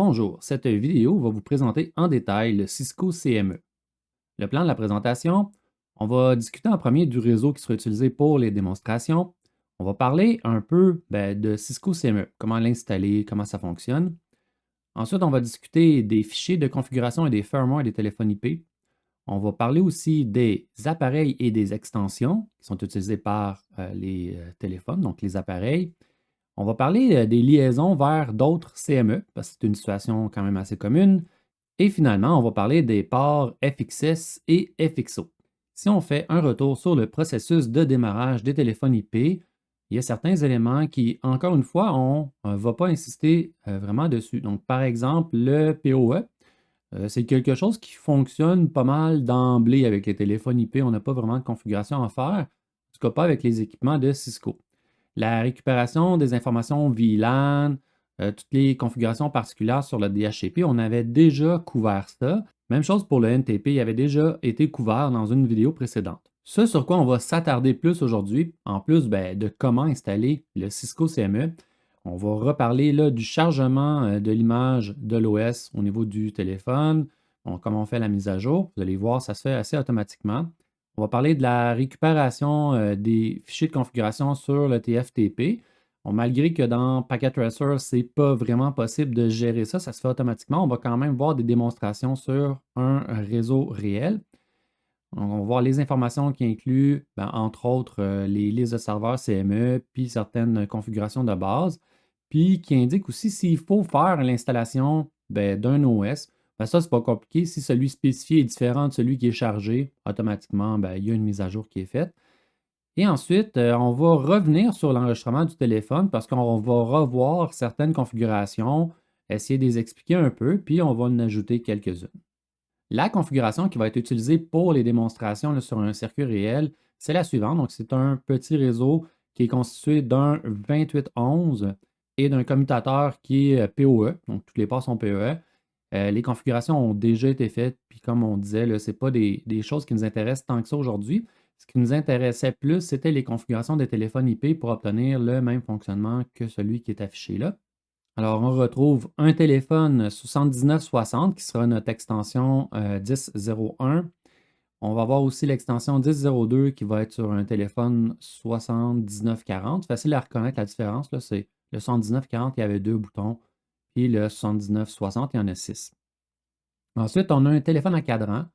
Bonjour, cette vidéo va vous présenter en détail le Cisco CME. Le plan de la présentation, on va discuter en premier du réseau qui sera utilisé pour les démonstrations. On va parler un peu de Cisco CME, comment l'installer, comment ça fonctionne. Ensuite, on va discuter des fichiers de configuration et des firmware des téléphones IP. On va parler aussi des appareils et des extensions qui sont utilisés par les téléphones, donc les appareils. On va parler des liaisons vers d'autres CME, parce que c'est une situation quand même assez commune. Et finalement, on va parler des ports FXS et FXO. Si on fait un retour sur le processus de démarrage des téléphones IP, il y a certains éléments qui, encore une fois, on ne va pas insister vraiment dessus. Donc, par exemple, le PoE, c'est quelque chose qui fonctionne pas mal d'emblée avec les téléphones IP. On n'a pas vraiment de configuration à faire, en tout cas pas avec les équipements de Cisco. La récupération des informations VLAN, toutes les configurations particulières sur le DHCP, on avait déjà couvert ça. Même chose pour le NTP, il avait déjà été couvert dans une vidéo précédente. Ce sur quoi on va s'attarder plus aujourd'hui, en plus de comment installer le Cisco CME, on va reparler là, du chargement de l'image de l'OS au niveau du téléphone, comment on fait la mise à jour. Vous allez voir, ça se fait assez automatiquement. On va parler de la récupération des fichiers de configuration sur le TFTP. Bon, malgré que dans Packet Tracer, ce n'est pas vraiment possible de gérer ça, ça se fait automatiquement. On va quand même voir des démonstrations sur un réseau réel. Donc, on va voir les informations qui incluent, entre autres, les listes de serveurs CME, puis certaines configurations de base, puis qui indiquent aussi s'il faut faire l'installation d'un OS. Ça, c'est pas compliqué. Si celui spécifié est différent de celui qui est chargé, automatiquement, il y a une mise à jour qui est faite. Et ensuite, on va revenir sur l'enregistrement du téléphone parce qu'on va revoir certaines configurations, essayer de les expliquer un peu, puis on va en ajouter quelques-unes. La configuration qui va être utilisée pour les démonstrations là, sur un circuit réel, c'est la suivante. Donc, c'est un petit réseau qui est constitué d'un 2811 et d'un commutateur qui est PoE. Donc, tous les ports sont PoE. Les configurations ont déjà été faites, puis comme on disait, ce n'est pas des choses qui nous intéressent tant que ça aujourd'hui. Ce qui nous intéressait plus, c'était les configurations des téléphones IP pour obtenir le même fonctionnement que celui qui est affiché là. Alors, on retrouve un téléphone 7960 qui sera notre extension 1001. On va avoir aussi l'extension 1002 qui va être sur un téléphone 7940. Facile à reconnaître la différence, là, c'est le 7940, il y avait deux boutons, puis le 7960, il y en a six. Ensuite, on a un téléphone à cadran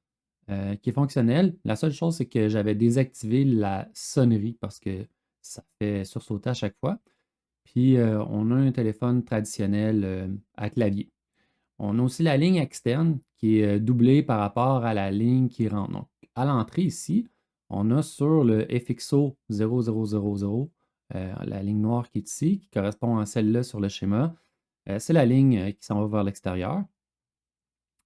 qui est fonctionnel. La seule chose, c'est que j'avais désactivé la sonnerie parce que ça fait sursauter à chaque fois. Puis, on a un téléphone traditionnel à clavier. On a aussi la ligne externe qui est doublée par rapport à la ligne qui rentre. Donc, à l'entrée ici, on a sur le FXO 0000, la ligne noire qui est ici, qui correspond à celle-là sur le schéma. C'est la ligne qui s'en va vers l'extérieur.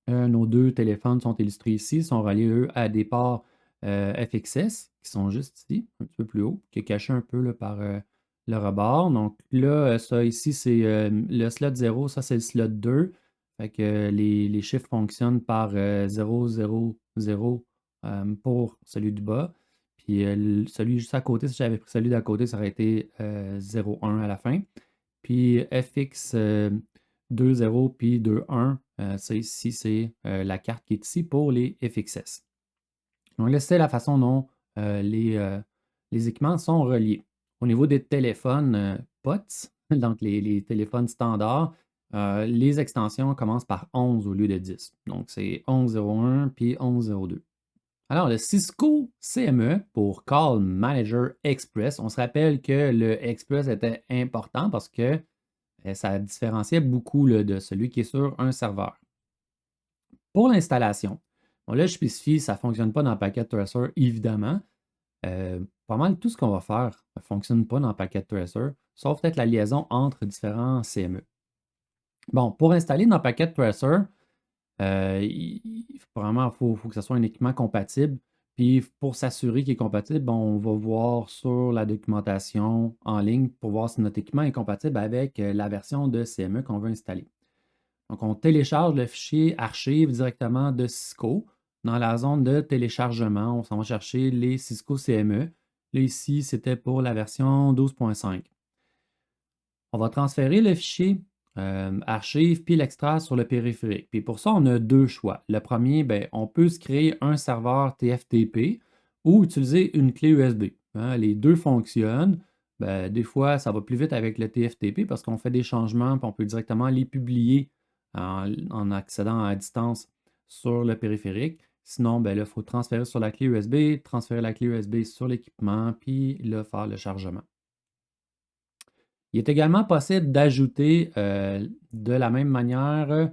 Nos deux téléphones sont illustrés ici, sont reliés, eux, à des ports FXS qui sont juste ici, un petit peu plus haut, qui est caché un peu là, par le rebord. Donc là, ça ici, c'est le slot 0, ça c'est le slot 2. Fait que les chiffres fonctionnent par 0, 0, 0 pour celui du bas. Puis celui juste à côté, si j'avais pris celui d'à côté, ça aurait été 0, 1 à la fin. Puis FX 2, 0, puis 2, 1, ça ici, c'est la carte qui est ici pour les FXS. Donc là, c'est la façon dont les équipements sont reliés. Au niveau des téléphones POTS, donc les téléphones standards, les extensions commencent par 11 au lieu de 10. Donc c'est 11.01 puis 11.02. Alors, le Cisco CME pour Call Manager Express, on se rappelle que le Express était important parce que ça différenciait beaucoup là, de celui qui est sur un serveur. Pour l'installation, bon, là, je spécifie, ça ne fonctionne pas dans Packet Tracer, évidemment. Pas mal tout ce qu'on va faire ne fonctionne pas dans Packet Tracer, sauf peut-être la liaison entre différents CME. Bon, pour installer dans Packet Tracer, vraiment, faut que ce soit un équipement compatible. Puis pour s'assurer qu'il est compatible, bon, on va voir sur la documentation en ligne pour voir si notre équipement est compatible avec la version de CME qu'on veut installer. Donc, on télécharge le fichier archive directement de Cisco. Dans la zone de téléchargement, on s'en va chercher les Cisco CME. Là, ici, c'était pour la version 12.5. On va transférer le fichier archive, puis l'extraire sur le périphérique. Puis pour ça, on a deux choix. Le premier, ben, on peut se créer un serveur TFTP ou utiliser une clé USB. Hein. Les deux fonctionnent. Ben, des fois, ça va plus vite avec le TFTP parce qu'on fait des changements, puis on peut directement les publier en accédant à distance sur le périphérique. Sinon, ben là, il faut transférer sur la clé USB, transférer la clé USB sur l'équipement, puis là, faire le chargement. Il est également possible d'ajouter de la même manière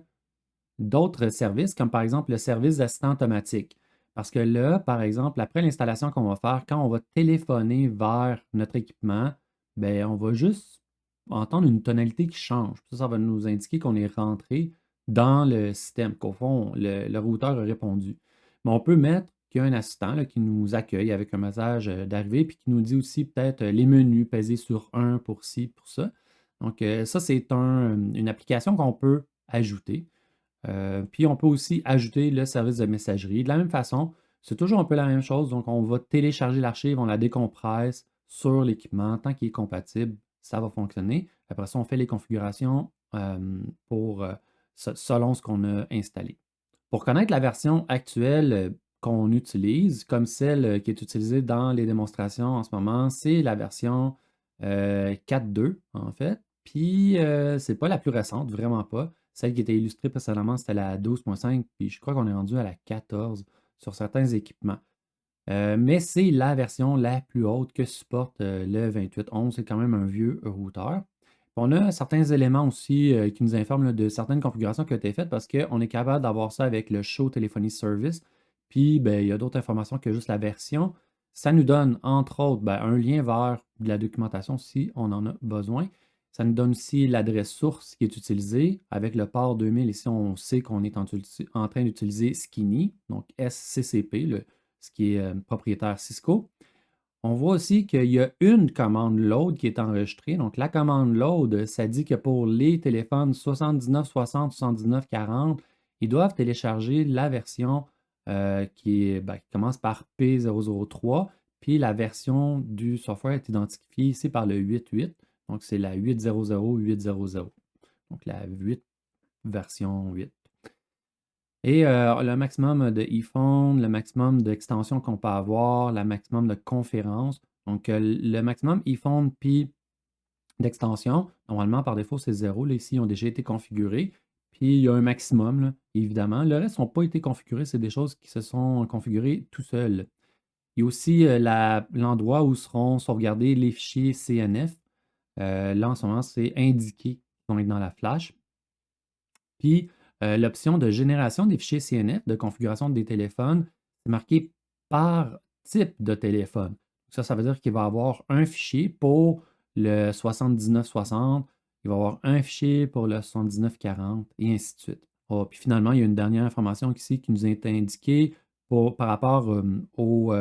d'autres services, comme par exemple le service d'assistant automatique. Parce que là, par exemple, après l'installation qu'on va faire, quand on va téléphoner vers notre équipement, ben, on va juste entendre une tonalité qui change. Ça va nous indiquer qu'on est rentré dans le système, qu'au fond, le routeur a répondu. Mais on peut mettre qu'il y a un assistant là, qui nous accueille avec un message d'arrivée, puis qui nous dit aussi peut-être les menus, peser sur un pour ci, pour ça. Donc, ça, c'est une application qu'on peut ajouter. Puis on peut aussi ajouter le service de messagerie. De la même façon, c'est toujours un peu la même chose. Donc, on va télécharger l'archive, on la décompresse sur l'équipement. Tant qu'il est compatible, ça va fonctionner. Après ça, on fait les configurations selon ce qu'on a installé. Pour connaître la version actuelle qu'on utilise, comme celle qui est utilisée dans les démonstrations en ce moment, c'est la version 4.2 en fait. Puis c'est pas la plus récente, vraiment pas. Celle qui était illustrée précédemment, c'était la 12.5, puis je crois qu'on est rendu à la 14 sur certains équipements. Mais c'est la version la plus haute que supporte le 2811. C'est quand même un vieux routeur. On a certains éléments aussi qui nous informent là, de certaines configurations qui ont été faites parce qu'on est capable d'avoir ça avec le Show Telephony Service. Puis, ben, il y a d'autres informations que juste la version. Ça nous donne, entre autres, ben, un lien vers de la documentation si on en a besoin. Ça nous donne aussi l'adresse source qui est utilisée. Avec le port 2000, ici, on sait qu'on est en train d'utiliser Skinny, donc SCCP, ce qui est propriétaire Cisco. On voit aussi qu'il y a une commande load qui est enregistrée. Donc, la commande load, ça dit que pour les téléphones 7960, 7940, ils doivent télécharger la version qui commence par P003, puis la version du software est identifiée ici par le 88. Donc, c'est la 800-800. Donc, la 8 version 8. Et le maximum de iPhone, le maximum d'extensions qu'on peut avoir, le maximum de conférences. Donc, le maximum iPhone puis d'extension, normalement, par défaut, c'est 0. Là, ici, ils ont déjà été configurés. Puis, il y a un maximum, là, évidemment. Le reste n'ont pas été configurés. C'est des choses qui se sont configurées tout seuls. Il y a aussi l'endroit où seront sauvegardés les fichiers CNF. Là, en ce moment, c'est indiqué qu'ils vont être dans la flash. Puis, l'option de génération des fichiers CNF, de configuration des téléphones, c'est marqué par type de téléphone. Ça veut dire qu'il va y avoir un fichier pour le 7960, il va y avoir un fichier pour le 7940 et ainsi de suite. Oh, puis finalement, il y a une dernière information ici qui nous est indiquée par rapport aux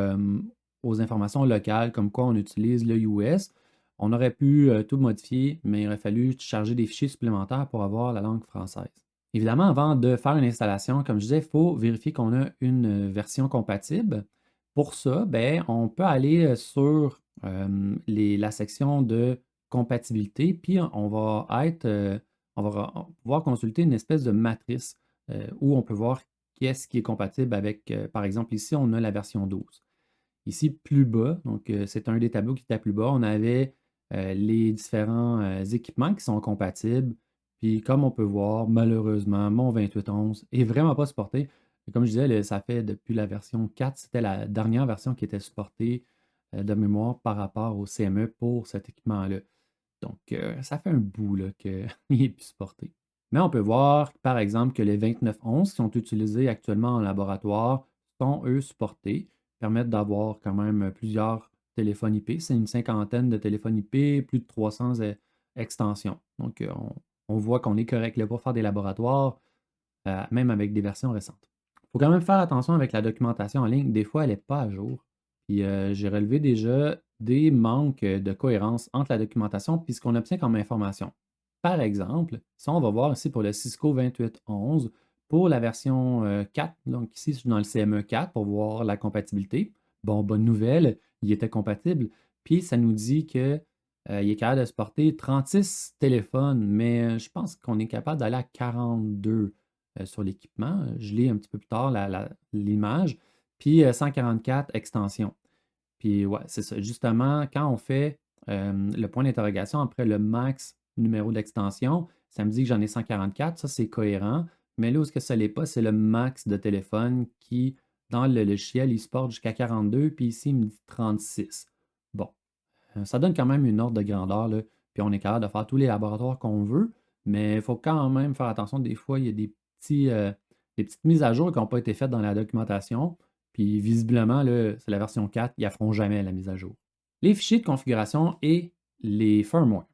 informations locales, comme quoi on utilise le US. On aurait pu tout modifier, mais il aurait fallu charger des fichiers supplémentaires pour avoir la langue française. Évidemment, avant de faire une installation, comme je disais, il faut vérifier qu'on a une version compatible. Pour ça, ben, on peut aller sur la section de compatibilité, puis on va pouvoir consulter une espèce de matrice où on peut voir qu'est-ce qui est compatible avec, par exemple, ici, on a la version 12. Ici, plus bas, donc c'est un des tableaux qui était plus bas, on avait les différents équipements qui sont compatibles. Puis comme on peut voir, malheureusement, mon 2811 est vraiment pas supporté. Comme je disais, ça fait depuis la version 4, c'était la dernière version qui était supportée de mémoire par rapport au CME pour cet équipement-là. Donc, ça fait un bout qu'il est plus supporté. Mais on peut voir, par exemple, que les 2911 qui sont utilisés actuellement en laboratoire sont, eux, supportés, permettent d'avoir quand même plusieurs téléphones IP. C'est une cinquantaine de téléphones IP, plus de 300 extensions. Donc, on voit qu'on est correct là pour faire des laboratoires, même avec des versions récentes. Il faut quand même faire attention avec la documentation en ligne. Des fois, elle n'est pas à jour. Puis j'ai relevé déjà des manques de cohérence entre la documentation et ce qu'on obtient comme information. Par exemple, si on va voir ici pour le Cisco 2811, pour la version 4, donc ici je suis dans le CME 4 pour voir la compatibilité. Bon, bonne nouvelle, il était compatible. Puis ça nous dit que Il est capable de supporter 36 téléphones, mais je pense qu'on est capable d'aller à 42 sur l'équipement. Je lis un petit peu plus tard l'image. Puis 144 extensions. Puis ouais, c'est ça. Justement, quand on fait le point d'interrogation après le max numéro d'extension, ça me dit que j'en ai 144. Ça, c'est cohérent. Mais là où ce que ça l'est pas, c'est le max de téléphone qui, dans le logiciel, il supporte jusqu'à 42, puis ici, il me dit 36. Bon, ça donne quand même une ordre de grandeur, là, puis on est capable de faire tous les laboratoires qu'on veut, mais il faut quand même faire attention. Des fois, il y a des petites mises à jour qui n'ont pas été faites dans la documentation, puis visiblement, là, c'est la version 4, ils ne feront jamais la mise à jour. Les fichiers de configuration et les firmware.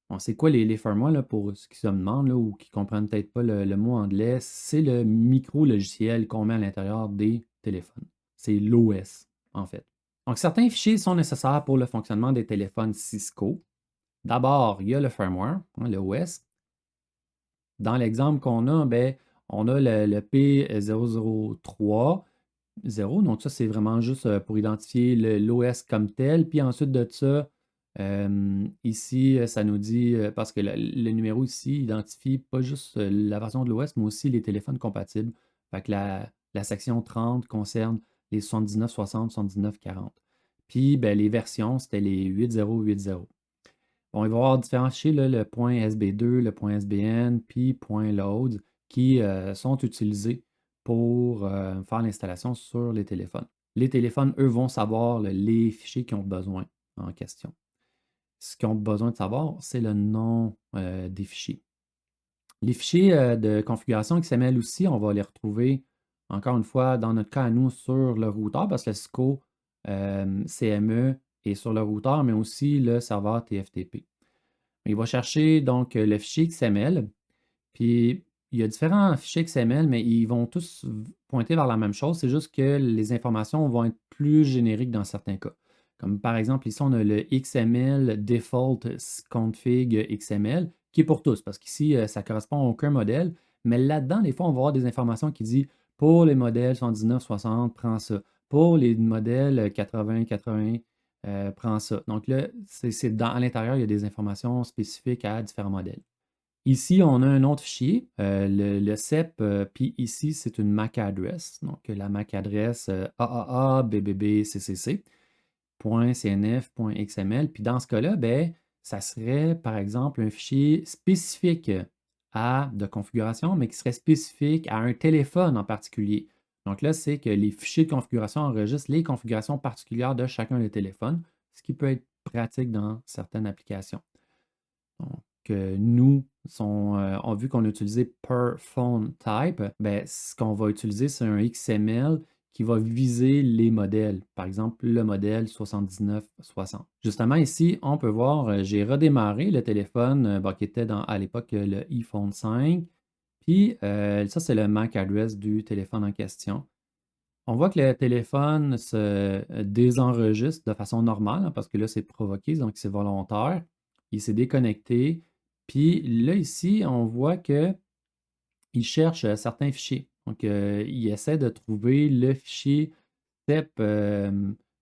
Bon, c'est quoi les firmware, là, pour ceux qui se demandent là, ou qui ne comprennent peut-être pas le mot anglais? C'est le micro-logiciel qu'on met à l'intérieur des téléphones. C'est l'OS, en fait. Donc, certains fichiers sont nécessaires pour le fonctionnement des téléphones Cisco. D'abord, il y a le firmware, hein, le OS. Dans l'exemple qu'on a, ben, on a le P0030. Donc, ça, c'est vraiment juste pour identifier l'OS comme tel. Puis ensuite de ça, ici, ça nous dit, parce que le numéro ici identifie pas juste la version de l'OS, mais aussi les téléphones compatibles. Fait que la section 30 concerne les 79, 60, 79, 40. Puis ben, les versions, c'était les 8080. Bon, il va y avoir différents fichiers, là, le .sb2, le .sbn, puis .load, qui sont utilisés pour faire l'installation sur les téléphones. Les téléphones, eux, vont savoir les fichiers qu'ils ont besoin en question. Ce qu'ils ont besoin de savoir, c'est le nom des fichiers. Les fichiers de configuration XML aussi, on va les retrouver, encore une fois, dans notre cas à nous, sur le routeur, parce que le Cisco CME est sur le routeur, mais aussi le serveur TFTP. Il va chercher donc le fichier XML, puis il y a différents fichiers XML, mais ils vont tous pointer vers la même chose. C'est juste que les informations vont être plus génériques dans certains cas. Comme par exemple, ici, on a le XML Default Config XML, qui est pour tous, parce qu'ici, ça ne correspond à aucun modèle. Mais là-dedans, des fois, on va avoir des informations qui disent pour les modèles 79, 60, prends ça. Pour les modèles 80, 80, prends ça. Donc là, à l'intérieur, il y a des informations spécifiques à différents modèles. Ici, on a un autre fichier, le CEP, puis ici, c'est une MAC address. Donc, la MAC adresse aaa.bbb.ccc.cnf.xml. Puis dans ce cas-là, ben, ça serait, par exemple, un fichier spécifique de configuration, mais qui serait spécifique à un téléphone en particulier. Donc là, c'est que les fichiers de configuration enregistrent les configurations particulières de chacun des téléphones, ce qui peut être pratique dans certaines applications. Donc, nous, vu qu'on a utilisé per phone type, ben, ce qu'on va utiliser, c'est un XML qui va viser les modèles. Par exemple, le modèle 7960. Justement, ici, on peut voir, j'ai redémarré le téléphone qui était à l'époque le iPhone 5. Puis, ça, c'est le MAC address du téléphone en question. On voit que le téléphone se désenregistre de façon normale, hein, parce que là, c'est provoqué, donc c'est volontaire. Il s'est déconnecté. Puis là, ici, on voit qu'il cherche certains fichiers. Donc, il essaie de trouver le fichier CEP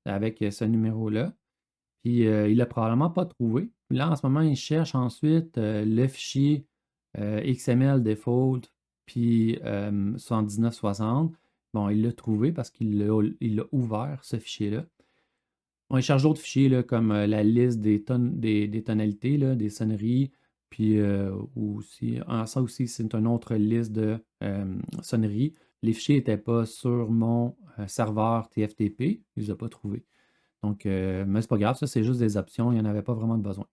avec ce numéro-là. Puis, il ne l'a probablement pas trouvé. Là, en ce moment, il cherche ensuite le fichier XML default, puis 7960. Bon, il l'a trouvé parce qu'il a ouvert ce fichier-là. Bon, il cherche d'autres fichiers là, comme la liste des tonalités, là, des sonneries, puis aussi, ça aussi, c'est une autre liste de sonneries. Les fichiers n'étaient pas sur mon serveur TFTP, il ne les a pas trouvés. Donc, mais c'est pas grave, ça, c'est juste des options, il n'y en avait pas vraiment de besoin.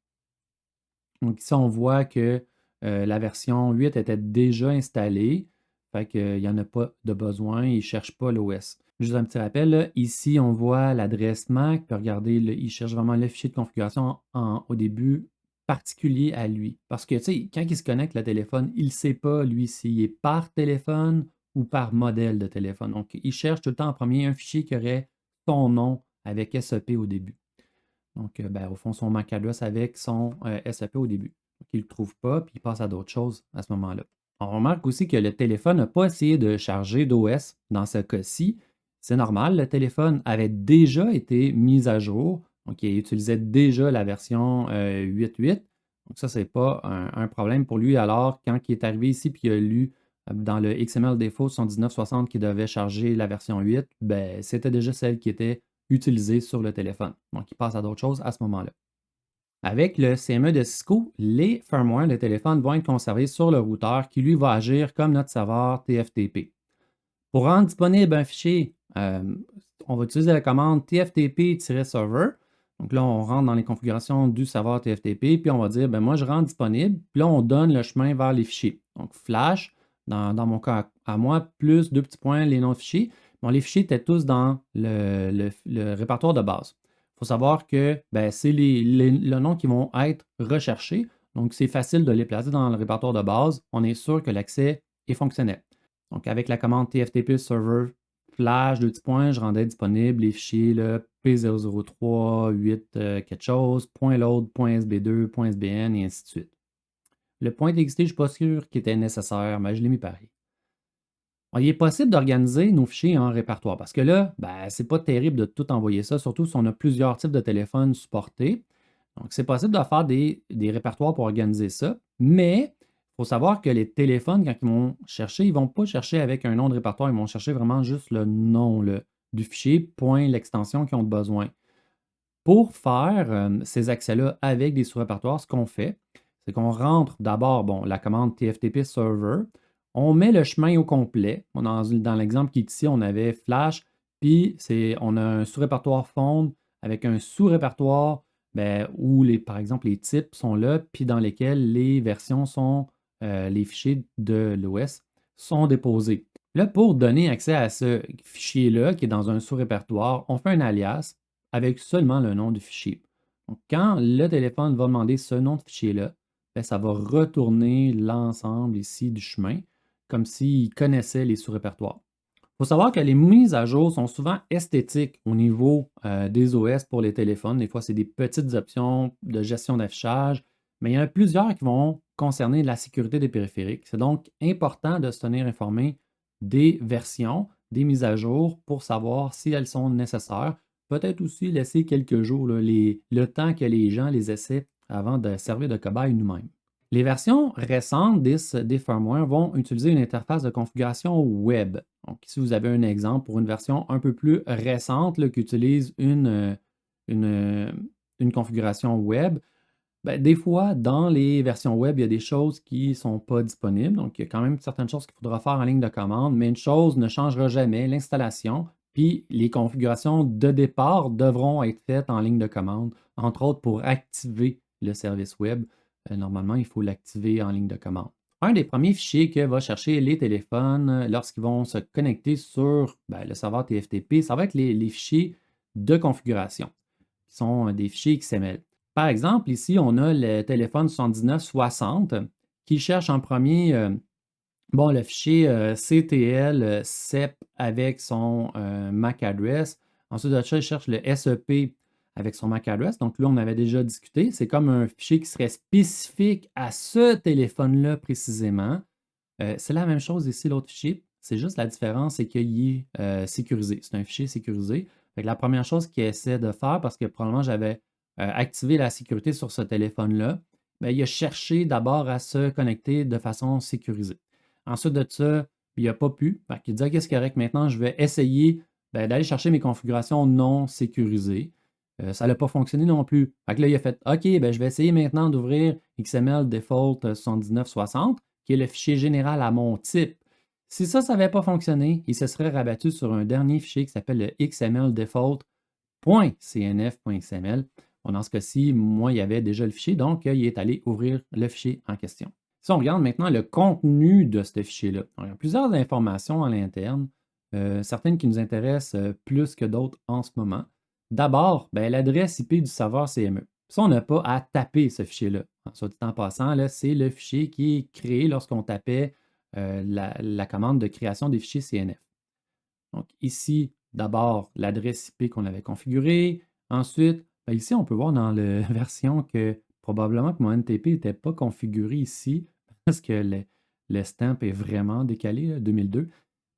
Donc ici, on voit que la version 8 était déjà installée, fait qu'il n'y en a pas de besoin, il ne cherche pas l'OS. Juste un petit rappel, là, ici, on voit l'adresse MAC, puis regardez, il cherche vraiment le fichier de configuration au début particulier à lui. Parce que, tu sais, quand il se connecte le téléphone, il ne sait pas, lui, s'il est par téléphone ou par modèle de téléphone. Donc, il cherche tout le temps en premier un fichier qui aurait son nom avec SEP au début. Donc, ben, au fond, son MAC address avec son SEP au début. Donc, il ne le trouve pas, puis il passe à d'autres choses à ce moment-là. On remarque aussi que le téléphone n'a pas essayé de charger d'OS dans ce cas-ci. C'est normal, le téléphone avait déjà été mis à jour. Donc, il utilisait déjà la version 8.8. Donc, ça, c'est pas un problème pour lui. Alors, quand il est arrivé ici puis il a lu dans le XML Default 7960 qui devait charger la version 8, ben, c'était déjà celle qui était utilisée sur le téléphone. Donc, il passe à d'autres choses à ce moment-là. Avec le CME de Cisco, les firmware de téléphone vont être conservés sur le routeur qui, lui, va agir comme notre serveur TFTP. Pour rendre disponible un fichier, on va utiliser la commande tftp-server. Donc là, on rentre dans les configurations du serveur TFTP, puis on va dire, ben moi, je rends disponible, puis là, on donne le chemin vers les fichiers. Donc, flash, dans mon cas à moi, plus deux petits points, les noms de fichiers. Bon, les fichiers étaient tous dans le répertoire de base. Il faut savoir que ben, c'est le nom qui vont être recherchés. Donc, c'est facile de les placer dans le répertoire de base. On est sûr que l'accès est fonctionnel. Donc, avec la commande TFTP server flash, deux petits points, je rendais disponible les fichiers là, P003, 8 quelque chose, .load, .sb2, .sbn et ainsi de suite. Le point .txt, je ne suis pas sûr qu'il était nécessaire, mais je l'ai mis pareil. Alors, il est possible d'organiser nos fichiers en répertoire parce que là, ben, c'est pas terrible de tout envoyer ça, surtout si on a plusieurs types de téléphones supportés. Donc, c'est possible de faire des répertoires pour organiser ça, mais il faut savoir que les téléphones, quand ils vont chercher, ils ne vont pas chercher avec un nom de répertoire, ils vont chercher vraiment juste le nom du fichier, point l'extension qu'ils ont besoin. Pour faire ces accès-là avec des sous-répertoires, ce qu'on fait, c'est qu'on rentre d'abord la commande TFTP server, on met le chemin au complet. Dans l'exemple qui est ici, on avait flash, puis on a un sous-répertoire fond avec un sous-répertoire ben, où, par exemple, les types sont là, puis dans lesquels les versions sont, les fichiers de l'OS sont déposés. Là, pour donner accès à ce fichier-là, qui est dans un sous-répertoire, on fait un alias avec seulement le nom du fichier. Donc, quand le téléphone va demander ce nom de fichier-là, ben, ça va retourner l'ensemble ici du chemin, comme s'il connaissait les sous-répertoires. Il faut savoir que les mises à jour sont souvent esthétiques au niveau des OS pour les téléphones. Des fois, c'est des petites options de gestion d'affichage, mais il y en a plusieurs qui vont concerner la sécurité des périphériques. C'est donc important de se tenir informé des versions, des mises à jour pour savoir si elles sont nécessaires. Peut-être aussi laisser quelques jours, là, le temps que les gens les essaient avant de servir de cobaye nous-mêmes. Les versions récentes des firmware vont utiliser une interface de configuration web. Donc, ici, vous avez un exemple pour une version un peu plus récente là, qui utilise une configuration web. Ben, des fois, dans les versions web, il y a des choses qui ne sont pas disponibles. Donc, il y a quand même certaines choses qu'il faudra faire en ligne de commande, mais une chose ne changera jamais, l'installation, puis les configurations de départ devront être faites en ligne de commande, entre autres pour activer le service web. Normalement, il faut l'activer en ligne de commande. Un des premiers fichiers que va chercher les téléphones lorsqu'ils vont se connecter sur ben, le serveur TFTP, ça va être les fichiers de configuration, qui sont des fichiers XML. Par exemple, ici, on a le téléphone 7960 qui cherche en premier le fichier CTL CEP avec son MAC address. Ensuite de ça, il cherche le SEP avec son MAC address. Donc là, on avait déjà discuté. C'est comme un fichier qui serait spécifique à ce téléphone-là précisément. C'est la même chose ici, l'autre fichier. C'est juste la différence, c'est qu'il est sécurisé. C'est un fichier sécurisé. Fait que la première chose qu'il essaie de faire, parce que probablement j'avais activé la sécurité sur ce téléphone-là, ben, il a cherché d'abord à se connecter de façon sécurisée. Ensuite de ça, il n'a pas pu. Il dit, OK, c'est correct, maintenant je vais essayer d'aller chercher mes configurations non sécurisées. Ça n'a pas fonctionné non plus. Fait que là, il a fait OK, ben, je vais essayer maintenant d'ouvrir XML Default 7960, qui est le fichier général à mon type. Si ça n'avait pas fonctionné, il se serait rabattu sur un dernier fichier qui s'appelle le XML Default.cnf.xml. Bon, dans ce cas-ci, moi, il y avait déjà le fichier, donc il est allé ouvrir le fichier en question. Si on regarde maintenant le contenu de ce fichier-là, il y a plusieurs informations à l'interne, certaines qui nous intéressent plus que d'autres en ce moment. D'abord, ben, l'adresse IP du serveur CME. Ça, on n'a pas à taper ce fichier-là. Soit dit en passant, c'est le fichier qui est créé lorsqu'on tapait la commande de création des fichiers CNF. Donc ici, d'abord, l'adresse IP qu'on avait configurée. Ensuite, ben, ici, on peut voir dans la version que probablement que mon NTP n'était pas configuré ici parce que le stamp est vraiment décalé, 2002.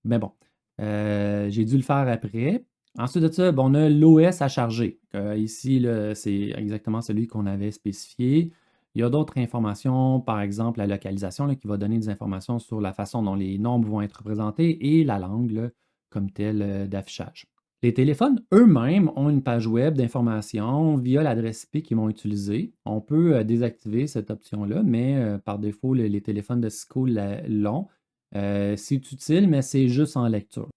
Mais bon, j'ai dû le faire après. Ensuite de ça, bon, on a l'OS à charger. Ici, là, c'est exactement celui qu'on avait spécifié. Il y a d'autres informations, par exemple la localisation, là, qui va donner des informations sur la façon dont les nombres vont être représentés et la langue là, comme telle d'affichage. Les téléphones eux-mêmes ont une page web d'information via l'adresse IP qu'ils vont utiliser. On peut désactiver cette option-là, mais par défaut, les téléphones de Cisco l'ont. C'est utile, mais c'est juste en lecture.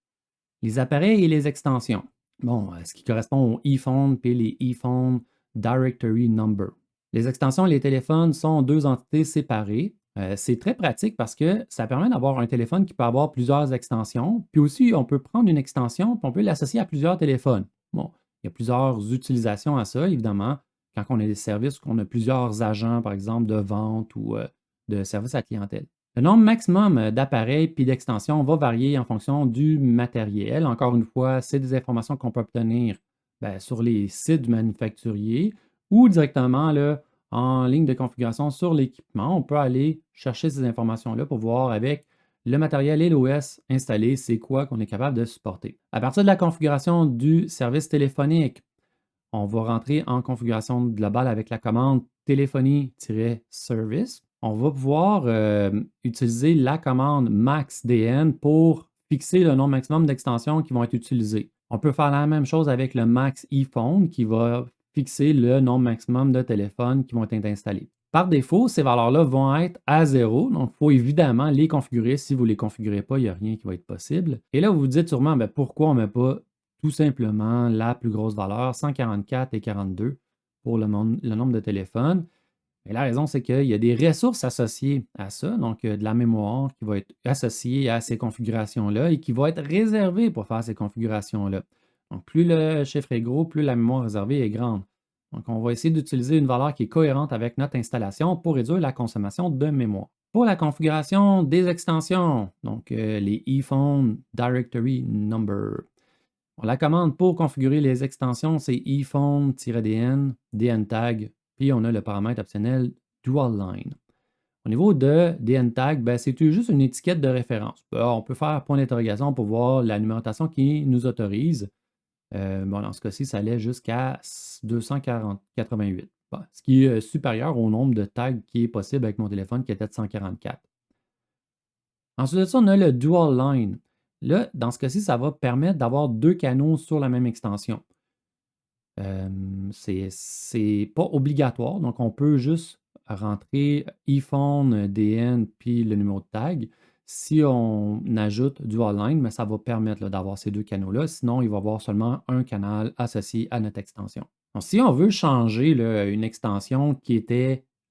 Les appareils et les extensions. Bon, ce qui correspond au ePhone puis les ePhone Directory Number. Les extensions et les téléphones sont deux entités séparées. C'est très pratique parce que ça permet d'avoir un téléphone qui peut avoir plusieurs extensions. Puis aussi, on peut prendre une extension puis on peut l'associer à plusieurs téléphones. Bon, il y a plusieurs utilisations à ça, évidemment. Quand on a des services, qu'on a plusieurs agents, par exemple, de vente ou de service à clientèle. Le nombre maximum d'appareils puis d'extensions va varier en fonction du matériel. Encore une fois, c'est des informations qu'on peut obtenir sur les sites du manufacturier ou directement là, en ligne de configuration sur l'équipement. On peut aller chercher ces informations-là pour voir avec le matériel et l'OS installé, c'est quoi qu'on est capable de supporter. À partir de la configuration du service téléphonique, on va rentrer en configuration globale avec la commande téléphonie-service. On va pouvoir utiliser la commande maxDN pour fixer le nombre maximum d'extensions qui vont être utilisées. On peut faire la même chose avec le max ePhone qui va fixer le nombre maximum de téléphones qui vont être installés. Par défaut, ces valeurs-là vont être à zéro, donc il faut évidemment les configurer. Si vous ne les configurez pas, il n'y a rien qui va être possible. Et là, vous vous dites sûrement, pourquoi on ne met pas tout simplement la plus grosse valeur, 144 et 42 pour le nombre de téléphones. Et la raison, c'est qu'il y a des ressources associées à ça, donc de la mémoire qui va être associée à ces configurations-là et qui va être réservée pour faire ces configurations-là. Donc, plus le chiffre est gros, plus la mémoire réservée est grande. Donc, on va essayer d'utiliser une valeur qui est cohérente avec notre installation pour réduire la consommation de mémoire. Pour la configuration des extensions, donc les ePhone Directory Number. Bon, la commande pour configurer les extensions, c'est ePhone-dn, dntag, puis on a le paramètre optionnel dual line. Au niveau de dntag, c'est juste une étiquette de référence. On peut faire point d'interrogation pour voir la numérotation qui nous autorise. Dans ce cas-ci, ça allait jusqu'à 288, ce qui est supérieur au nombre de tags qui est possible avec mon téléphone qui était de 144. Ensuite de ça, on a le dual line. Là, dans ce cas-ci, ça va permettre d'avoir deux canaux sur la même extension. C'est pas obligatoire, donc on peut juste rentrer iPhone, DN, puis le numéro de tag. Si on ajoute dual line, mais ça va permettre d'avoir ces deux canaux-là. Sinon, il va y avoir seulement un canal associé à notre extension. Donc, si on veut changer là, une extension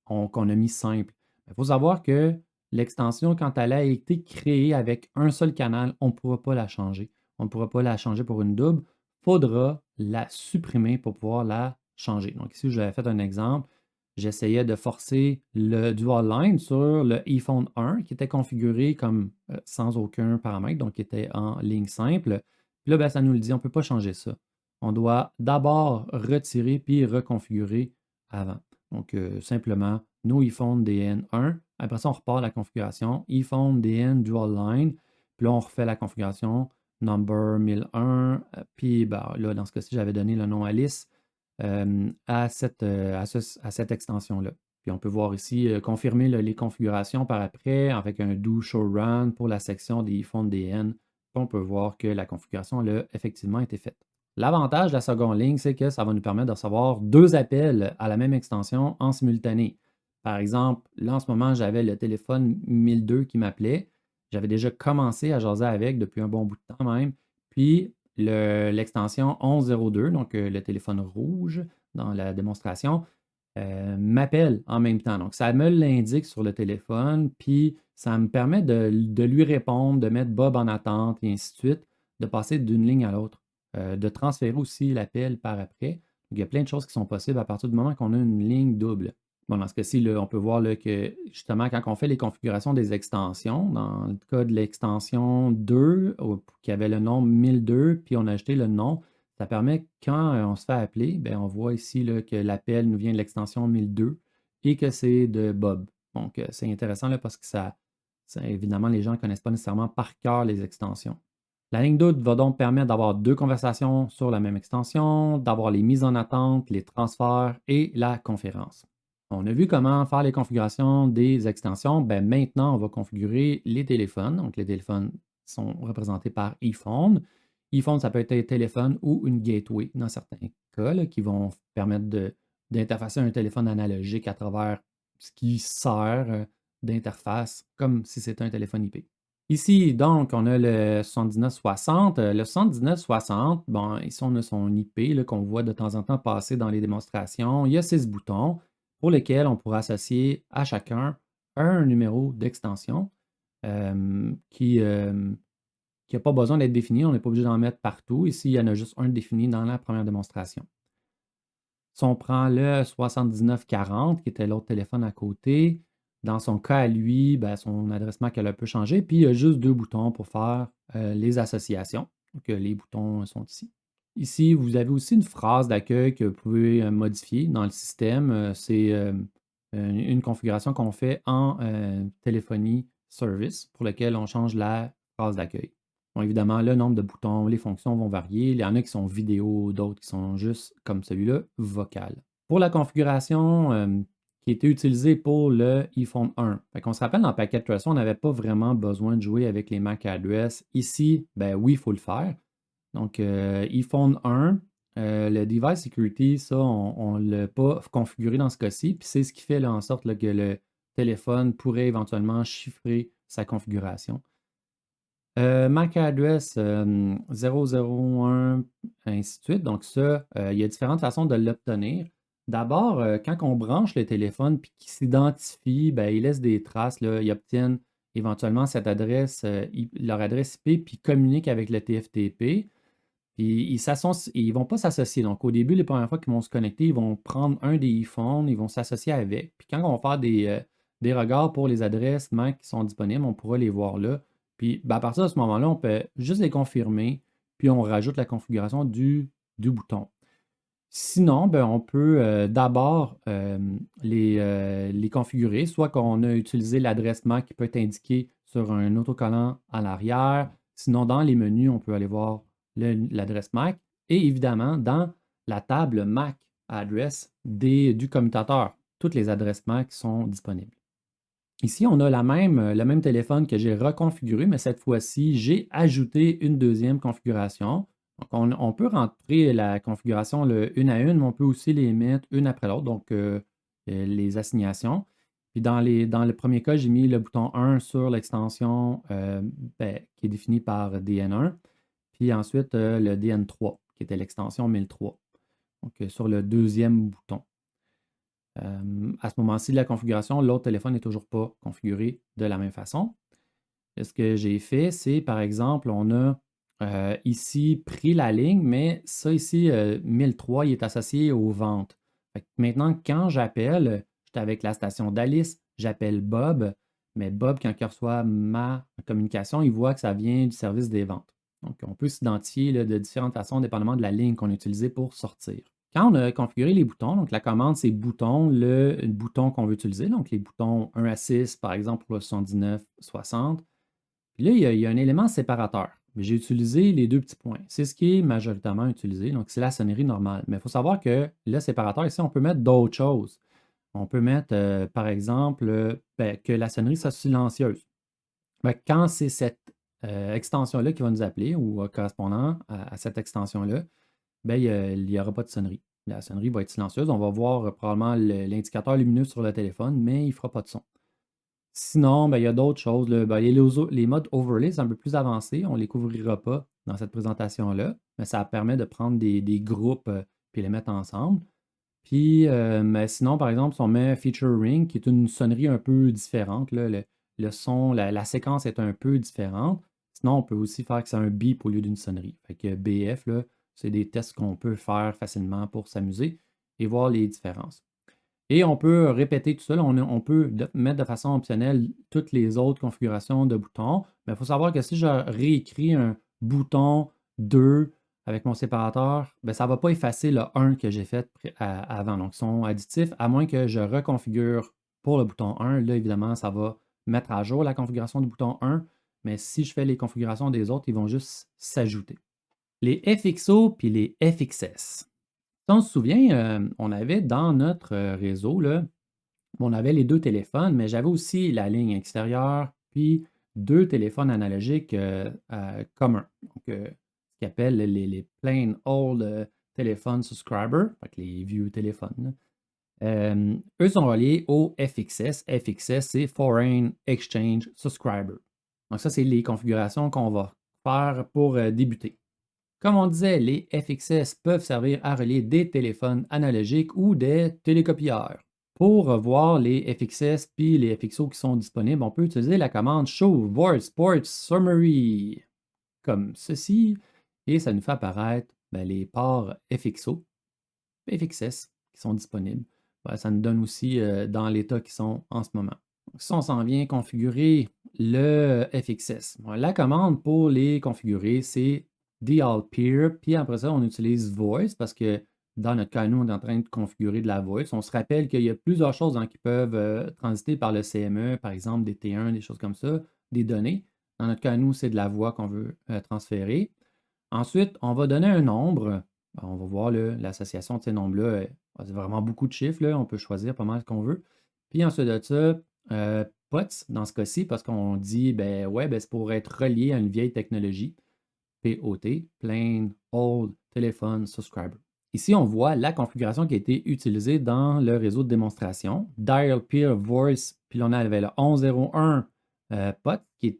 qu'on a mis simple, il faut savoir que l'extension, quand elle a été créée avec un seul canal, on ne pourra pas la changer. On ne pourra pas la changer pour une double. Il faudra la supprimer pour pouvoir la changer. Donc ici, j'avais fait un exemple. J'essayais de forcer le dual line sur le iPhone 1 qui était configuré comme sans aucun paramètre, donc qui était en ligne simple. Puis là, ça nous le dit, on ne peut pas changer ça. On doit d'abord retirer puis reconfigurer avant. Donc, simplement, no iPhone DN1. Après ça, on repart la configuration iPhone DN Dual Line. Puis là, on refait la configuration number 1001. Puis là, dans ce cas-ci, j'avais donné le nom Alice à cette extension-là. Puis on peut voir ici, confirmer les configurations par après avec un do show run pour la section des iPhone DN. Puis on peut voir que la configuration a effectivement été faite. L'avantage de la seconde ligne, c'est que ça va nous permettre de recevoir deux appels à la même extension en simultané. Par exemple, là en ce moment, j'avais le téléphone 1002 qui m'appelait. J'avais déjà commencé à jaser avec depuis un bon bout de temps même. Puis l'extension 1102, donc le téléphone rouge dans la démonstration, m'appelle en même temps. Donc, ça me l'indique sur le téléphone, puis ça me permet de lui répondre, de mettre Bob en attente et ainsi de suite, de passer d'une ligne à l'autre, de transférer aussi l'appel par après. Donc, il y a plein de choses qui sont possibles à partir du moment qu'on a une ligne double. Bon, dans ce cas-ci, là, on peut voir là, que justement, quand on fait les configurations des extensions, dans le cas de l'extension 2, qui avait le nom 1002, puis on a ajouté le nom, ça permet que quand on se fait appeler, on voit ici là, que l'appel nous vient de l'extension 1002 et que c'est de Bob. Donc, c'est intéressant là, parce que évidemment, les gens ne connaissent pas nécessairement par cœur les extensions. La ligne d'août va donc permettre d'avoir deux conversations sur la même extension, d'avoir les mises en attente, les transferts et la conférence. On a vu comment faire les configurations des extensions. Ben, maintenant, on va configurer les téléphones. Donc, les téléphones sont représentés par iPhone. iPhone, ça peut être un téléphone ou une gateway dans certains cas là, qui vont permettre d'interfacer un téléphone analogique à travers ce qui sert d'interface comme si c'était un téléphone IP. Ici, donc, on a le 7960. Le 7960, bon, ici, on a son IP là, qu'on voit de temps en temps passer dans les démonstrations. Il y a 6 boutons pour lesquels on pourra associer à chacun un numéro d'extension qui n'a pas besoin d'être défini. On n'est pas obligé d'en mettre partout. Ici, il y en a juste un défini dans la première démonstration. Si on prend le 7940, qui était l'autre téléphone à côté, dans son cas à lui, ben, son adresse MAC elle a un peu changé, puis il y a juste deux boutons pour faire les associations. Donc, les boutons sont ici. Ici, vous avez aussi une phrase d'accueil que vous pouvez modifier dans le système. C'est une configuration qu'on fait en téléphonie service pour laquelle on change la phrase d'accueil. Bon, évidemment, le nombre de boutons, les fonctions vont varier. Il y en a qui sont vidéo, d'autres qui sont juste, comme celui-là, vocal. Pour la configuration qui était utilisée pour le iPhone 1, on se rappelle dans Packet Tracer, on n'avait pas vraiment besoin de jouer avec les MAC address. Ici, ben oui, il faut le faire. Donc, iPhone 1, le Device Security, ça, on ne l'a pas configuré dans ce cas-ci. Puis c'est ce qui fait là, en sorte là, que le téléphone pourrait éventuellement chiffrer sa configuration. MAC address 001, ainsi de suite. Donc, ça, il y a différentes façons de l'obtenir. D'abord, quand on branche le téléphone et qu'il s'identifie, ben, il laisse des traces. Là, ils obtiennent éventuellement cette adresse, leur adresse IP, puis communiquent avec le TFTP. Puis ils ne vont pas s'associer. Donc, au début, les premières fois qu'ils vont se connecter, ils vont prendre un des iPhones, ils vont s'associer avec. Puis quand on va faire des regards pour les adresses MAC qui sont disponibles, on pourra les voir là. Puis ben, à partir de ce moment-là, on peut juste les confirmer, puis on rajoute la configuration du bouton. Sinon, ben, on peut d'abord les configurer, soit qu'on a utilisé l'adresse MAC qui peut être indiquée sur un autocollant à l'arrière. Sinon, dans les menus, on peut aller voir l'adresse MAC. Et évidemment, dans la table MAC address du commutateur, toutes les adresses MAC sont disponibles. Ici, on a le même téléphone que j'ai reconfiguré, mais cette fois-ci, j'ai ajouté une deuxième configuration. Donc, on peut rentrer la configuration une à une, mais on peut aussi les mettre une après l'autre, donc les assignations. Puis dans le premier cas, j'ai mis le bouton 1 sur l'extension qui est définie par DN1, puis ensuite le DN3, qui était l'extension 1003, donc sur le deuxième bouton. À ce moment-ci de la configuration, l'autre téléphone n'est toujours pas configuré de la même façon. Et ce que j'ai fait, c'est par exemple, on a ici pris la ligne, mais ça ici, 1003, il est associé aux ventes. Maintenant, quand j'appelle, j'étais avec la station d'Alice, j'appelle Bob, mais Bob, quand il reçoit ma communication, il voit que ça vient du service des ventes. Donc, on peut s'identifier de différentes façons, dépendamment de la ligne qu'on a utilisée pour sortir. Quand on a configuré les boutons, donc la commande, c'est bouton, le bouton qu'on veut utiliser, donc les boutons 1 à 6, par exemple, pour le 79, 60. Puis là, il y a un élément séparateur. Mais j'ai utilisé les deux petits points. C'est ce qui est majoritairement utilisé, donc c'est la sonnerie normale. Mais il faut savoir que le séparateur, ici, on peut mettre d'autres choses. On peut mettre, par exemple, que la sonnerie soit silencieuse. Quand c'est cette extension-là qui va nous appeler ou correspondant à cette extension-là, ben, il n'y aura pas de sonnerie. La sonnerie va être silencieuse. On va voir probablement l'indicateur lumineux sur le téléphone, mais il ne fera pas de son. Sinon, ben, il y a d'autres choses. Là. Ben, les modes overlay, c'est un peu plus avancé. On ne les couvrira pas dans cette présentation-là, mais ça permet de prendre des groupes et les mettre ensemble. Puis, mais sinon, par exemple, si on met Feature Ring, qui est une sonnerie un peu différente, là, le son, la séquence est un peu différente. Sinon, on peut aussi faire que c'est un beep au lieu d'une sonnerie. Fait que BF, là, c'est des tests qu'on peut faire facilement pour s'amuser et voir les différences. Et on peut répéter tout ça. On peut mettre de façon optionnelle toutes les autres configurations de boutons. Mais il faut savoir que si je réécris un bouton 2 avec mon séparateur, ben, ça ne va pas effacer le 1 que j'ai fait avant. Donc, ils sont additifs, à moins que je reconfigure pour le bouton 1. Là, évidemment, ça va mettre à jour la configuration du bouton 1. mais si je fais les configurations des autres, ils vont juste s'ajouter. Les FXO puis les FXS. Si on se souvient, on avait dans notre réseau, là, on avait les deux téléphones, mais j'avais aussi la ligne extérieure, puis deux téléphones analogiques communs. Donc, ce qu'ils appellent les plain old téléphone subscriber, fait que les vieux téléphones, là. Eux sont reliés au FXS. FXS, c'est Foreign Exchange Subscriber. Donc, ça, c'est les configurations qu'on va faire pour débuter. Comme on disait, les FXS peuvent servir à relier des téléphones analogiques ou des télécopieurs. Pour voir les FXS puis les FXO qui sont disponibles, on peut utiliser la commande Show Voice Port Summary comme ceci et ça nous fait apparaître les ports FXO, FXS qui sont disponibles. Ça nous donne aussi dans l'état qu'ils sont en ce moment. Donc, si on s'en vient configurer le FXS, la commande pour les configurer, c'est DLPeer, puis après ça, on utilise Voice parce que dans notre cas, nous, on est en train de configurer de la voice. On se rappelle qu'il y a plusieurs choses qui peuvent transiter par le CME, par exemple des T1, des choses comme ça, des données. Dans notre cas, nous, c'est de la voix qu'on veut transférer. Ensuite, on va donner un nombre. On va voir l'association de ces nombres-là. C'est vraiment beaucoup de chiffres, là. On peut choisir pas mal ce qu'on veut. Puis ensuite de ça, POTS, dans ce cas-ci, parce qu'on dit, c'est pour être relié à une vieille technologie. POT, Plain Old Telephone Subscriber. Ici, on voit la configuration qui a été utilisée dans le réseau de démonstration. Dial Peer Voice, puis on avait le 1101 POT qui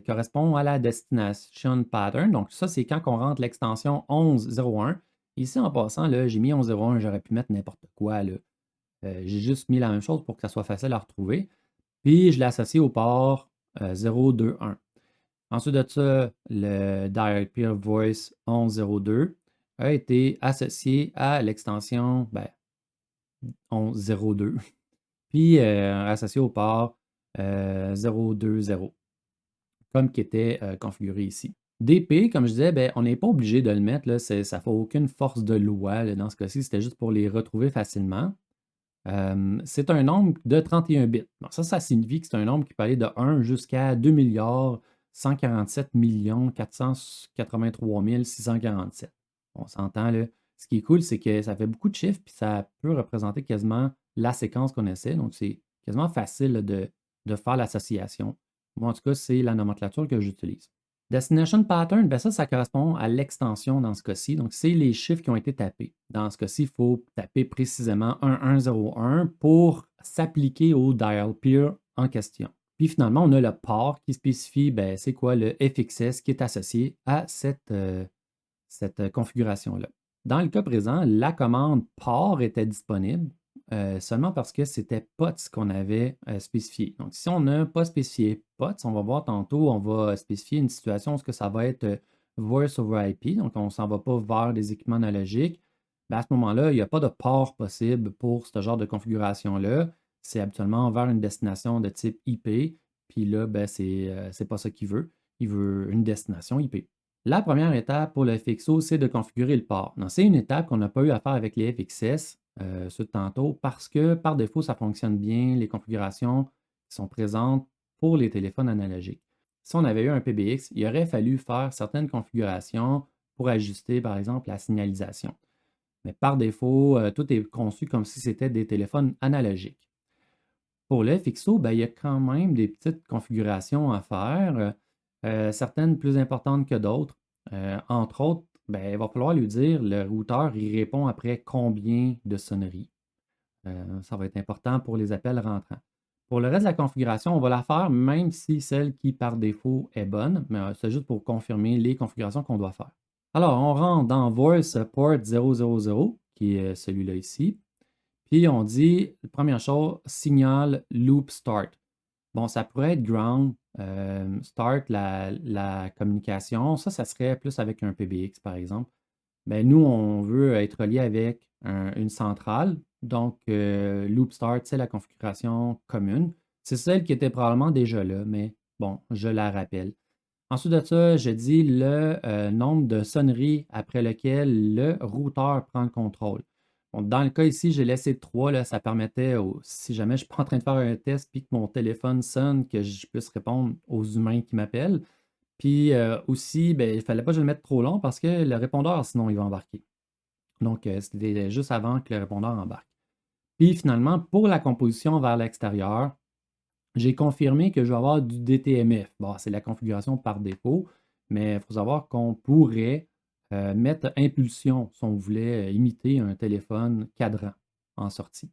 correspond à la destination pattern. Donc, ça, c'est quand on rentre l'extension 1101. Ici, en passant, j'ai mis 1101, j'aurais pu mettre n'importe quoi. J'ai juste mis la même chose pour que ça soit facile à retrouver. Puis, je l'ai associé au port 021. Ensuite de ça, le Direct Peer Voice 1102 a été associé à l'extension 1102, puis associé au port 020, comme qui était configuré ici. DP, comme je disais, on n'est pas obligé de le mettre, là, ça ne fait aucune force de loi. Là, dans ce cas-ci, c'était juste pour les retrouver facilement. C'est un nombre de 31 bits. Bon, ça signifie que c'est un nombre qui peut aller de 1 jusqu'à 2 milliards 147 483 647. On s'entend là. Ce qui est cool, c'est que ça fait beaucoup de chiffres, puis ça peut représenter quasiment la séquence qu'on essaie. Donc, c'est quasiment facile là, de faire l'association. Moi, en tout cas, c'est la nomenclature que j'utilise. Destination pattern, ça correspond à l'extension dans ce cas-ci. Donc, c'est les chiffres qui ont été tapés. Dans ce cas-ci, il faut taper précisément 1101 pour s'appliquer au dial peer en question. Puis finalement, on a le port qui spécifie c'est quoi le FXS qui est associé à cette configuration-là. Dans le cas présent, la commande port était disponible seulement parce que c'était POTS qu'on avait spécifié. Donc, si on n'a pas spécifié POTS, on va voir tantôt, on va spécifier une situation où ça va être Voice over IP, donc on ne s'en va pas vers des équipements analogiques. À ce moment-là, il n'y a pas de port possible pour ce genre de configuration-là. C'est habituellement vers une destination de type IP, puis là, c'est pas ça qu'il veut. Il veut une destination IP. La première étape pour le FXO, c'est de configurer le port. C'est une étape qu'on n'a pas eu à faire avec les FXS, tantôt, parce que par défaut, ça fonctionne bien, les configurations qui sont présentes pour les téléphones analogiques. Si on avait eu un PBX, il aurait fallu faire certaines configurations pour ajuster, par exemple, la signalisation. Mais par défaut, tout est conçu comme si c'était des téléphones analogiques. Pour le FXO, il y a quand même des petites configurations à faire, certaines plus importantes que d'autres. Entre autres, il va falloir lui dire le routeur, il répond après combien de sonneries. Ça va être important pour les appels rentrants. Pour le reste de la configuration, on va la faire même si celle qui par défaut est bonne, mais c'est juste pour confirmer les configurations qu'on doit faire. Alors, on rentre dans Voice Port 000, qui est celui-là ici. Puis on dit, première chose, signal loop start. Bon, ça pourrait être ground, start la communication. Ça serait plus avec un PBX, par exemple. Nous, on veut être relié avec une centrale. Donc, loop start, c'est la configuration commune. C'est celle qui était probablement déjà là, mais bon, je la rappelle. Ensuite de ça, je dis le nombre de sonneries après lequel le routeur prend le contrôle. Bon, dans le cas ici, j'ai laissé 3, là, ça permettait, si jamais je ne suis pas en train de faire un test puis que mon téléphone sonne, que je puisse répondre aux humains qui m'appellent. Puis aussi, ben, il ne fallait pas que je le mette trop long parce que le répondeur, sinon, il va embarquer. Donc, c'était juste avant que le répondeur embarque. Puis finalement, pour la composition vers l'extérieur, j'ai confirmé que je vais avoir du DTMF. Bon, c'est la configuration par défaut, mais il faut savoir qu'on pourrait mettre impulsion si on voulait imiter un téléphone cadran en sortie.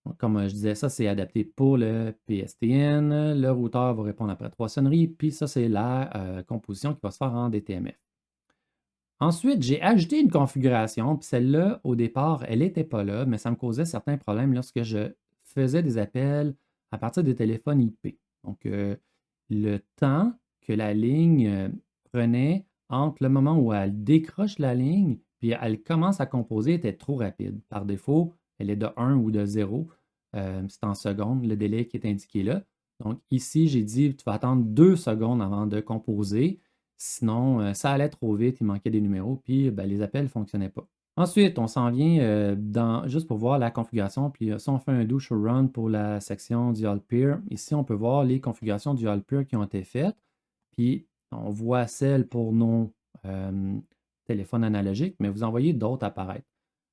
Donc, comme je disais, ça, c'est adapté pour le PSTN. Le routeur va répondre après 3 sonneries, puis ça, c'est la composition qui va se faire en DTMF. Ensuite, j'ai ajouté une configuration, puis celle-là, au départ, elle n'était pas là, mais ça me causait certains problèmes lorsque je faisais des appels à partir des téléphones IP. Donc, le temps que la ligne prenait entre le moment où elle décroche la ligne puis elle commence à composer était trop rapide. Par défaut, elle est de 1 ou de 0. C'est en secondes, le délai qui est indiqué là. Donc, ici, j'ai dit, tu vas attendre 2 secondes avant de composer. Sinon, ça allait trop vite, il manquait des numéros, puis ben, les appels ne fonctionnaient pas. Ensuite, on s'en vient juste pour voir la configuration. Puis si on fait un do show run pour la section du Peer, ici, on peut voir les configurations du Peer qui ont été faites. Puis on voit celles pour nos téléphones analogiques, mais vous en voyez d'autres apparaître.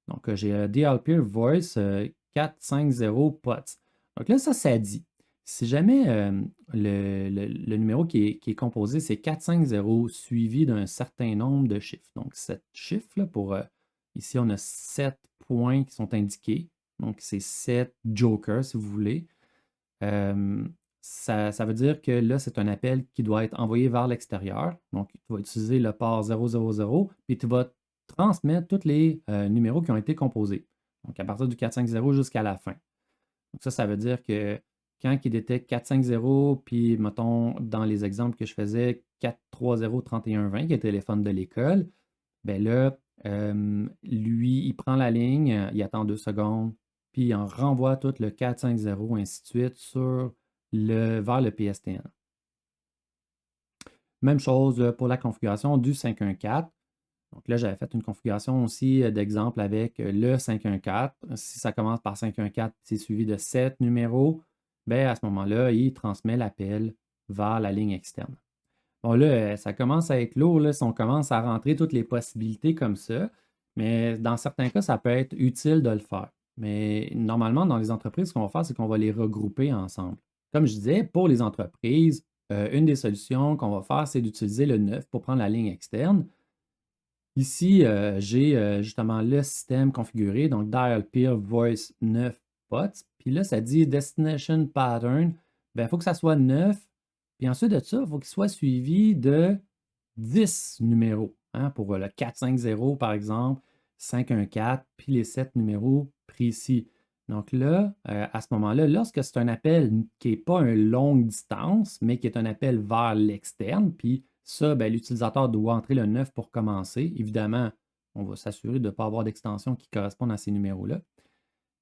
Donc, j'ai Peer Voice 450 POTS. Donc là, ça dit. Si jamais le numéro qui est composé, c'est 450 suivi d'un certain nombre de chiffres. Donc, 7 chiffres, là, ici, on a 7 points qui sont indiqués. Donc, c'est 7 jokers, si vous voulez. Ça veut dire que là, c'est un appel qui doit être envoyé vers l'extérieur. Donc, tu vas utiliser le port 000, puis tu vas transmettre tous les numéros qui ont été composés. Donc, à partir du 450 jusqu'à la fin. Donc, ça veut dire que quand il détecte 450, puis mettons, dans les exemples que je faisais, 430 3120, qui est le téléphone de l'école, bien là, lui, il prend la ligne, il attend 2 secondes, puis il en renvoie tout le 450, ainsi de suite, vers le PSTN. Même chose pour la configuration du 514. Donc là, j'avais fait une configuration aussi d'exemple avec le 514. Si ça commence par 514, c'est suivi de 7 numéros, bien à ce moment-là, il transmet l'appel vers la ligne externe. Bon, là, ça commence à être lourd, là, si on commence à rentrer toutes les possibilités comme ça, mais dans certains cas, ça peut être utile de le faire. Mais normalement, dans les entreprises, ce qu'on va faire, c'est qu'on va les regrouper ensemble. Comme je disais, pour les entreprises, une des solutions qu'on va faire, c'est d'utiliser le 9 pour prendre la ligne externe. Ici, j'ai justement le système configuré, donc Dial Peer Voice 9 POTS. Puis là, ça dit Destination Pattern. Bien, il faut que ça soit 9. Puis ensuite de ça, il faut qu'il soit suivi de 10 numéros. Hein, pour le 450, par exemple, 514, puis les 7 numéros précis. Donc là, à ce moment-là, lorsque c'est un appel qui n'est pas une longue distance, mais qui est un appel vers l'externe, puis ça, ben, l'utilisateur doit entrer le 9 pour commencer. Évidemment, on va s'assurer de ne pas avoir d'extension qui correspondent à ces numéros-là.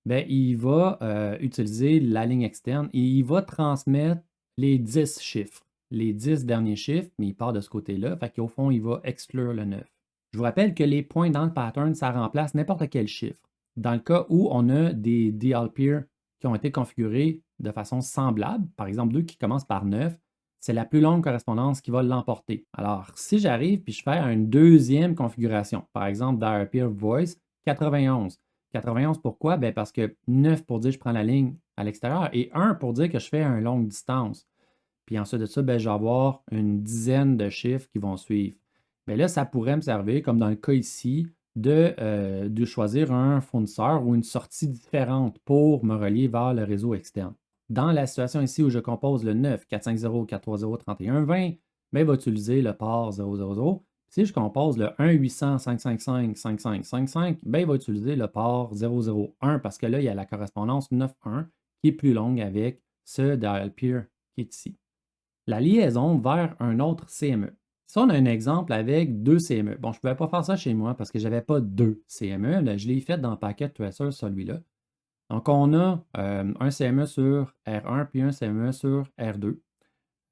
Ben, il va utiliser la ligne externe et il va transmettre les 10 chiffres, les 10 derniers chiffres, mais il part de ce côté-là. Fait qu'au fond, il va exclure le 9. Je vous rappelle que les points dans le pattern, ça remplace n'importe quel chiffre. Dans le cas où on a des DL peer qui ont été configurés de façon semblable, par exemple deux qui commencent par 9, c'est la plus longue correspondance qui va l'emporter. Alors, si j'arrive puis je fais une deuxième configuration, par exemple DL peer voice 91. 91 pourquoi? Ben parce que 9 pour dire que je prends la ligne à l'extérieur et 1 pour dire que je fais une longue distance. Puis ensuite de ça, ben, je vais avoir une dizaine de chiffres qui vont suivre. Mais là, ça pourrait me servir, comme dans le cas ici, de choisir un fournisseur ou une sortie différente pour me relier vers le réseau externe. Dans la situation ici où je compose le 9, 450, 430, 31, 20, ben, il va utiliser le port 000. Si je compose le 1 800 555 5555, ben, il va utiliser le port 001 parce que là, il y a la correspondance 91 qui est plus longue avec ce dial peer qui est ici. La liaison vers un autre CME. Si on a un exemple avec deux CME, bon, je ne pouvais pas faire ça chez moi parce que je n'avais pas deux CME, là, je l'ai fait dans Packet Tracer, celui-là. Donc, on a un CME sur R1 puis un CME sur R2.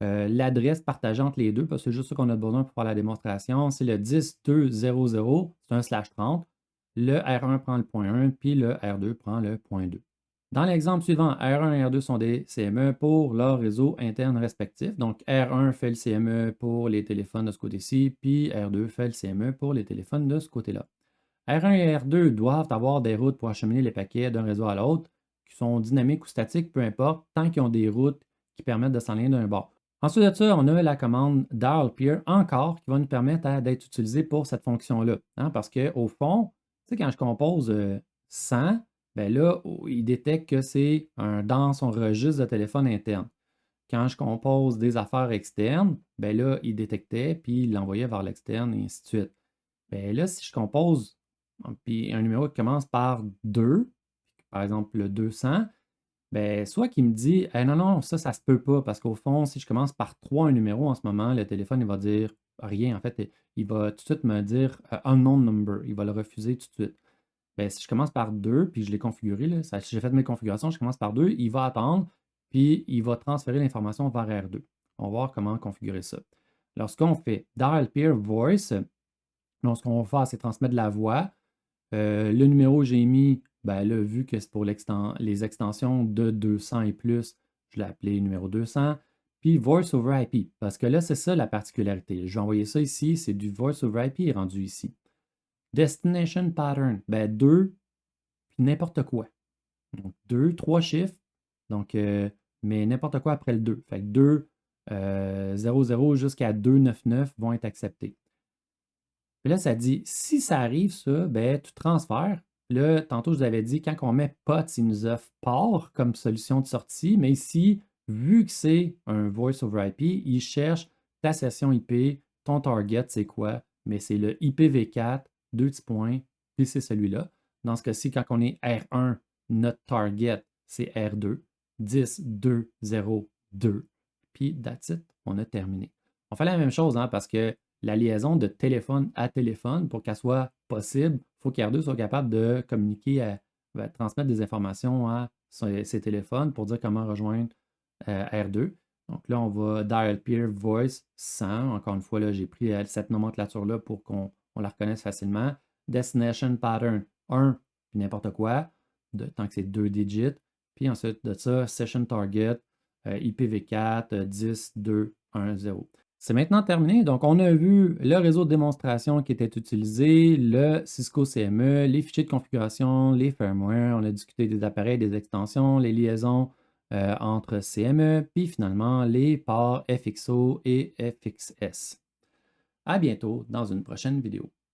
L'adresse partagée entre les deux, parce que c'est juste ça qu'on a besoin pour faire la démonstration, c'est le 10200, c'est un /30. le R1 prend le point 1, puis le R2 prend le point 2. Dans l'exemple suivant, R1 et R2 sont des CME pour leur réseau interne respectif. Donc, R1 fait le CME pour les téléphones de ce côté-ci, puis R2 fait le CME pour les téléphones de ce côté-là. R1 et R2 doivent avoir des routes pour acheminer les paquets d'un réseau à l'autre, qui sont dynamiques ou statiques, peu importe, tant qu'ils ont des routes qui permettent de s'enligner d'un bord. Ensuite de ça, on a la commande dial-peer encore qui va nous permettre d'être utilisée pour cette fonction-là. Hein, parce qu'au fond, tu sais, quand je compose 100, ben là, il détecte que c'est dans son registre de téléphone interne. Quand je compose des affaires externes, ben là, il détectait, puis il l'envoyait vers l'externe, et ainsi de suite. Ben là, si je compose puis un numéro qui commence par 2, par exemple le 200, ben soit qu'il me dit non, non, ça se peut pas, parce qu'au fond, si je commence par 3 un numéro en ce moment, le téléphone, il va dire rien. En fait, il va tout de suite me dire unknown number. Il va le refuser tout de suite. Ben, si je commence par 2, puis je l'ai configuré, là, si j'ai fait mes configurations, je commence par 2, il va attendre, puis il va transférer l'information vers R2. On va voir comment configurer ça. Lorsqu'on fait dial peer voice, donc ce qu'on va faire, c'est transmettre la voix. Le numéro que j'ai mis, ben là, vu que c'est pour les extensions de 200 et plus, je l'ai appelé numéro 200. Puis Voice over IP, parce que là, c'est ça la particularité. Je vais envoyer ça ici, c'est du Voice over IP rendu ici. Destination pattern, ben 2, puis n'importe quoi. Donc 2, 3 chiffres, donc, mais n'importe quoi après le 2. Fait que 2, 0, 0 jusqu'à 299 vont être acceptés. Puis là, ça dit, si ça arrive, ça, ben, tu transfères. Là, tantôt, je vous avais dit, quand on met POTS, il nous offre POR comme solution de sortie. Mais ici, vu que c'est un Voice over IP, il cherche ta session IP, ton target, c'est quoi? Mais c'est le IPv4, deux petits points, puis c'est celui-là. Dans ce cas-ci, quand on est R1, notre target, c'est R2, 10, 2, 0, 2. Puis, that's it, on a terminé. On fait la même chose, hein, parce que la liaison de téléphone à téléphone, pour qu'elle soit possible, il faut qu'R2 soit capable de communiquer, transmettre des informations à ses téléphones pour dire comment rejoindre R2. Donc là, on va dial peer voice 100. Encore une fois, là, j'ai pris cette nomenclature-là pour qu'on la reconnaisse facilement. Destination pattern 1, puis n'importe quoi, tant que c'est 2 digits. Puis ensuite de ça, session target, IPv4, 10, 2, 1, 0. C'est maintenant terminé. Donc, on a vu le réseau de démonstration qui était utilisé, le Cisco CME, les fichiers de configuration, les firmware. On a discuté des appareils, des extensions, les liaisons entre CME, puis finalement les ports FXO et FXS. À bientôt dans une prochaine vidéo.